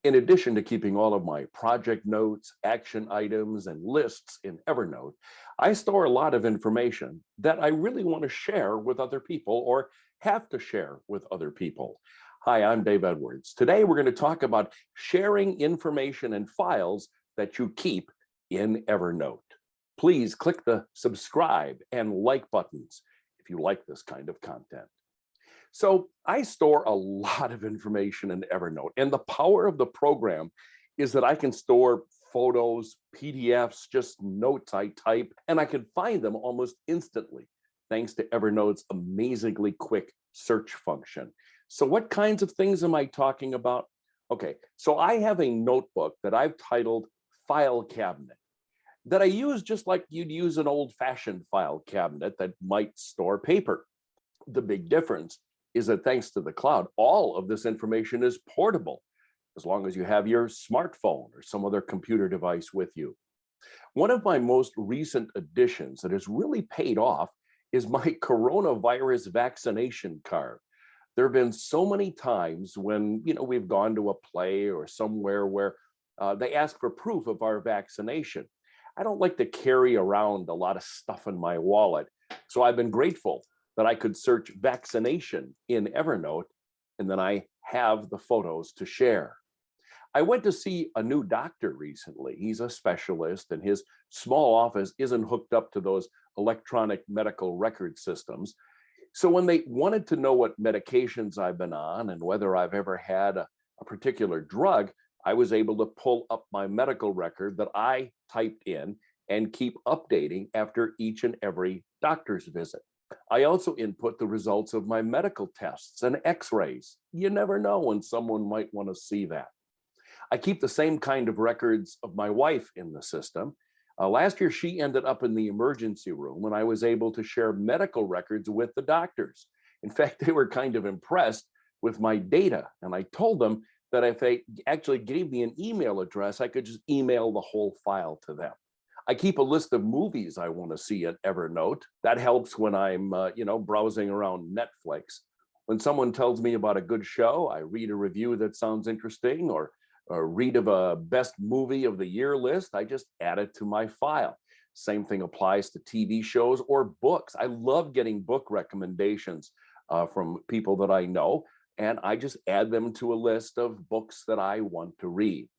In addition to keeping all of my project notes, action items, and lists in Evernote, I store a lot of information that I really want to share with other people or have to share with other people. Hi, I'm Dave Edwards. Today we're going to talk about sharing information and files that you keep in Evernote. Please click the subscribe and like buttons if you like this kind of content. So I store a lot of information in Evernote, and the power of the program is that I can store photos, PDFs, just notes I type, and I can find them almost instantly, thanks to Evernote's amazingly quick search function. So what kinds of things am I talking about? Okay, so I have a notebook that I've titled File Cabinet that I use just like you'd use an old-fashioned file cabinet that might store paper. The big difference is that thanks to the cloud, all of this information is portable, as long as you have your smartphone or some other computer device with you. One of my most recent additions that has really paid off is my coronavirus vaccination card. There have been so many times when we've gone to a play or somewhere where they ask for proof of our vaccination. I don't like to carry around a lot of stuff in my wallet, so I've been grateful that I could search vaccination in Evernote, and then I have the photos to share. I went to see a new doctor recently. He's a specialist, and his small office isn't hooked up to those electronic medical record systems. So when they wanted to know what medications I've been on and whether I've ever had a particular drug, I was able to pull up my medical record that I typed in and keep updating after each and every doctor's visit. I also input the results of my medical tests and x-rays. You never know when someone might want to see that. I keep the same kind of records of my wife in the system. Last year, she ended up in the emergency room and I was able to share medical records with the doctors. In fact, they were kind of impressed with my data. And I told them that if they actually gave me an email address, I could just email the whole file to them. I keep a list of movies I want to see at Evernote. That helps when I'm, browsing around Netflix. When someone tells me about a good show, I read a review that sounds interesting or read of a best movie of the year list. I just add it to my file. Same thing applies to TV shows or books. I love getting book recommendations from people that I know, and I just add them to a list of books that I want to read.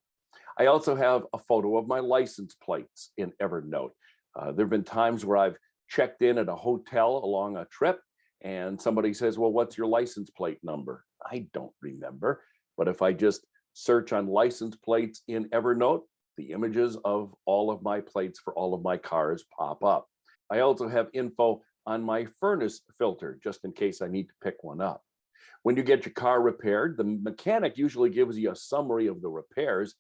I also have a photo of my license plates in Evernote. There have been times where I've checked in at a hotel along a trip and somebody says, well, what's your license plate number? I don't remember, but if I just search on license plates in Evernote, the images of all of my plates for all of my cars pop up. I also have info on my furnace filter, just in case I need to pick one up. When you get your car repaired, the mechanic usually gives you a summary of the repairs.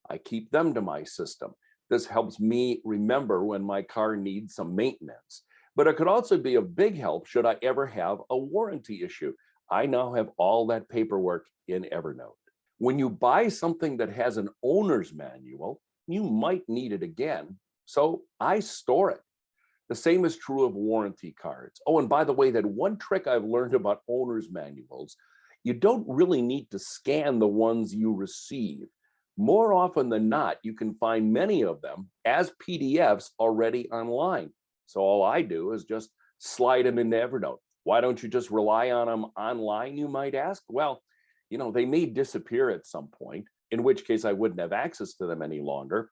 I keep them to my system. This helps me remember when my car needs some maintenance. But it could also be a big help should I ever have a warranty issue. I now have all that paperwork in Evernote. When you buy something that has an owner's manual, you might need it again, so I store it. The same is true of warranty cards. Oh, and by the way, that one trick I've learned about owner's manuals, you don't really need to scan the ones you receive. More often than not, you can find many of them as PDFs already online. So all I do is just slide them into Evernote. Why don't you just rely on them online, you might ask? Well, they may disappear at some point, in which case I wouldn't have access to them any longer.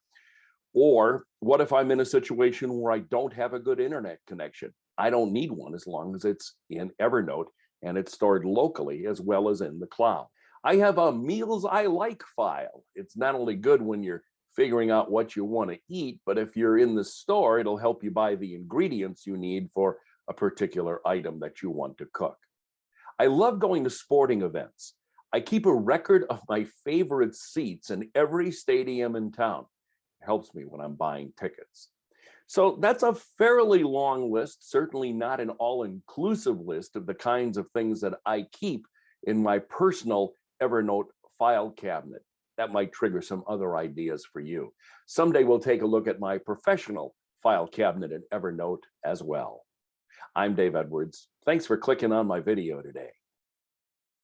Or what if I'm in a situation where I don't have a good internet connection? I don't need one as long as it's in Evernote and it's stored locally as well as in the cloud. I have a meals I like file. It's not only good when you're figuring out what you want to eat, but if you're in the store, it'll help you buy the ingredients you need for a particular item that you want to cook. I love going to sporting events. I keep a record of my favorite seats in every stadium in town. It helps me when I'm buying tickets. So that's a fairly long list, certainly not an all-inclusive list of the kinds of things that I keep in my personal Evernote file cabinet. That might trigger some other ideas for you. Someday we'll take a look at my professional file cabinet in Evernote as well. I'm Dave Edwards. Thanks for clicking on my video today.